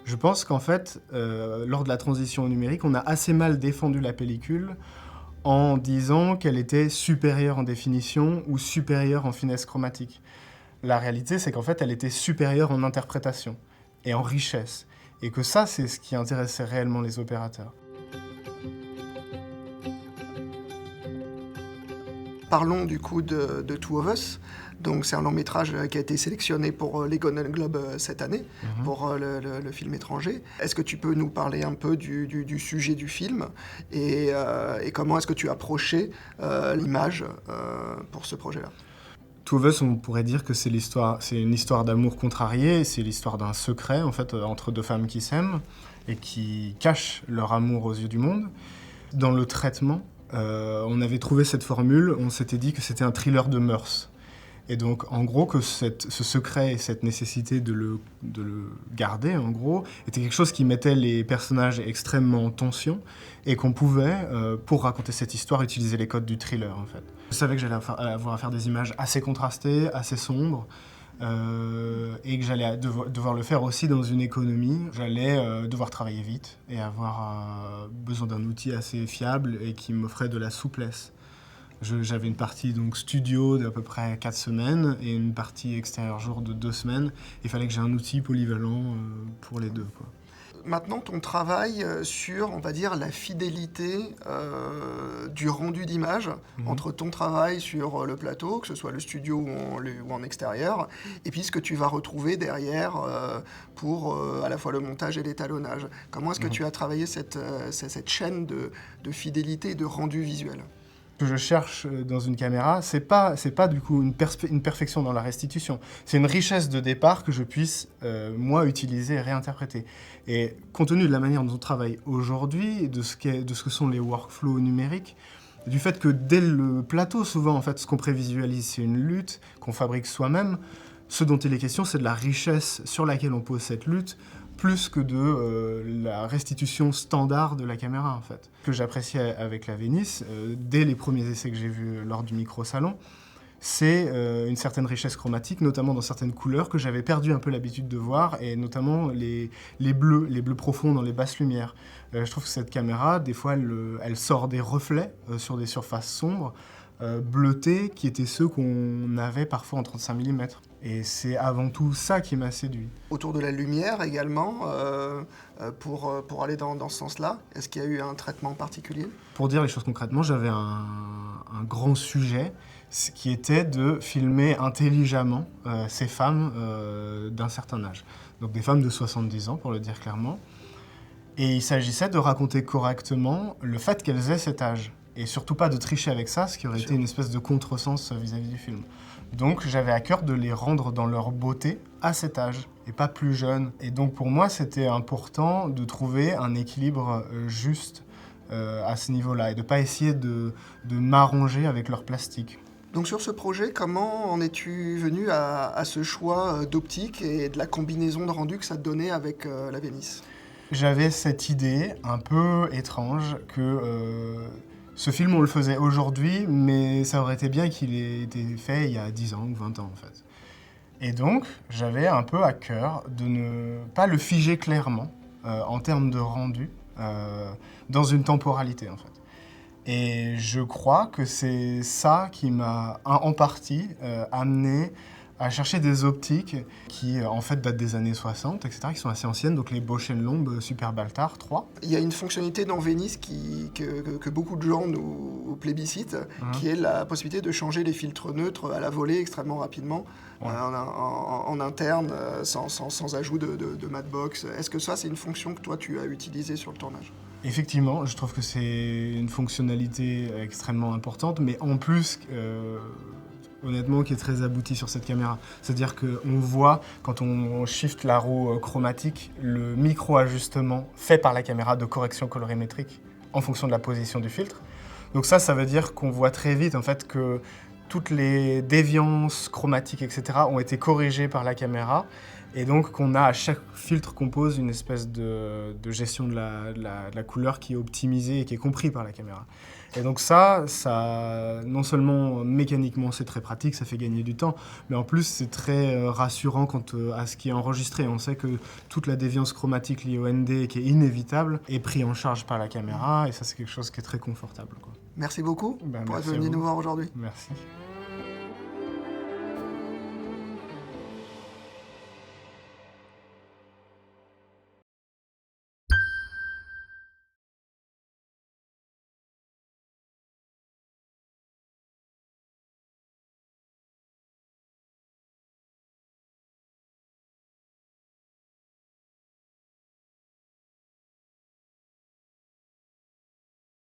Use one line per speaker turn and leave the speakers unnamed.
Je pense qu'en fait, lors de la transition au numérique, on a assez mal défendu la pellicule en disant qu'elle était supérieure en définition ou supérieure en finesse chromatique. La réalité, c'est qu'en fait, elle était supérieure en interprétation et en richesse. Et que ça, c'est ce qui intéressait réellement les opérateurs.
Parlons du coup de Two of Us. Donc c'est un long métrage qui a été sélectionné pour les Golden Globes cette année, pour le film étranger. Est-ce que tu peux nous parler un peu du sujet du film et comment est-ce que tu as approché l'image pour ce projet-là?
Two of Us, on pourrait dire que c'est une histoire d'amour contrarié, c'est l'histoire d'un secret en fait entre deux femmes qui s'aiment et qui cachent leur amour aux yeux du monde. Dans le traitement, on avait trouvé cette formule, on s'était dit que c'était un thriller de mœurs. Et donc, en gros, que ce secret et cette nécessité de le garder, en gros, était quelque chose qui mettait les personnages extrêmement en tension et qu'on pouvait, pour raconter cette histoire, utiliser les codes du thriller, en fait. Je savais que j'allais avoir à faire des images assez contrastées, assez sombres, et que j'allais devoir le faire aussi dans une économie. J'allais devoir travailler vite et avoir besoin d'un outil assez fiable et qui m'offrait de la souplesse. J'avais une partie donc studio d'à peu près 4 semaines et une partie extérieur jour de 2 semaines. Il fallait que j'ai un outil polyvalent pour les deux, quoi.
Maintenant, ton travail sur, on va dire, la fidélité du rendu d'image entre ton travail sur le plateau, que ce soit le studio ou en extérieur, et puis ce que tu vas retrouver derrière pour à la fois le montage et l'étalonnage. Comment est-ce que tu as travaillé cette chaîne de fidélité et de rendu visuel ?
Ce que je cherche dans une caméra, c'est pas du coup une perfection dans la restitution. C'est une richesse de départ que je puisse, moi, utiliser et réinterpréter. Et compte tenu de la manière dont on travaille aujourd'hui, de ce que sont les workflows numériques, du fait que dès le plateau, souvent, en fait, ce qu'on prévisualise, c'est une lutte qu'on fabrique soi-même. Ce dont il est question, c'est de la richesse sur laquelle on pose cette lutte, plus que de la restitution standard de la caméra, en fait. Ce que j'appréciais avec la Venice, dès les premiers essais que j'ai vus lors du micro-salon, c'est une certaine richesse chromatique, notamment dans certaines couleurs que j'avais perdu un peu l'habitude de voir, et notamment les bleus profonds dans les basses lumières. Je trouve que cette caméra, des fois, elle sort des reflets sur des surfaces sombres, bleutés, qui étaient ceux qu'on avait parfois en 35 mm. Et c'est avant tout ça qui m'a séduit.
Autour de la lumière également, pour aller dans ce sens-là, est-ce qu'il y a eu un traitement particulier ?
Pour dire les choses concrètement, j'avais un grand sujet qui était de filmer intelligemment ces femmes d'un certain âge. Donc des femmes de 70 ans, pour le dire clairement. Et il s'agissait de raconter correctement le fait qu'elles aient cet âge. Et surtout pas de tricher avec ça, ce qui aurait été une espèce de contresens vis-à-vis du film. Donc j'avais à cœur de les rendre dans leur beauté à cet âge, et pas plus jeunes. Et donc pour moi, c'était important de trouver un équilibre juste à ce niveau-là, et de ne pas essayer de m'arranger avec leur plastique.
Donc sur ce projet, comment en es-tu venu à ce choix d'optique et de la combinaison de rendu que ça te donnait avec la Venice ?
J'avais cette idée un peu étrange que ce film, on le faisait aujourd'hui, mais ça aurait été bien qu'il ait été fait il y a 10 ans ou 20 ans, en fait. Et donc, j'avais un peu à cœur de ne pas le figer clairement, en termes de rendu, dans une temporalité, en fait. Et je crois que c'est ça qui m'a, en partie, amené à chercher des optiques qui, en fait, datent des années 60, etc., qui sont assez anciennes, donc les Bausch & Lomb Super Baltar 3.
Il y a une fonctionnalité dans Venice que beaucoup de gens nous plébiscitent, qui est la possibilité de changer les filtres neutres à la volée extrêmement rapidement, en interne, sans ajout de matbox. Est-ce que ça, c'est une fonction que toi, tu as utilisée sur le tournage ?
Effectivement, je trouve que c'est une fonctionnalité extrêmement importante, mais en plus, honnêtement, qui est très aboutie sur cette caméra. C'est-à-dire qu'on voit, quand on shift la roue chromatique, le micro-ajustement fait par la caméra de correction colorimétrique en fonction de la position du filtre. Donc ça veut dire qu'on voit très vite, en fait, que toutes les déviances chromatiques, etc., ont été corrigées par la caméra, Et donc qu'on a à chaque filtre qu'on pose une espèce de gestion de la couleur qui est optimisée et qui est compris par la caméra. Et donc ça, non seulement mécaniquement c'est très pratique, ça fait gagner du temps, mais en plus c'est très rassurant quant à ce qui est enregistré. On sait que toute la déviance chromatique liée au ND, qui est inévitable, est prise en charge par la caméra, et ça c'est quelque chose qui est très confortable, quoi.
Merci beaucoup pour être
merci
venu nous voir aujourd'hui.
Merci.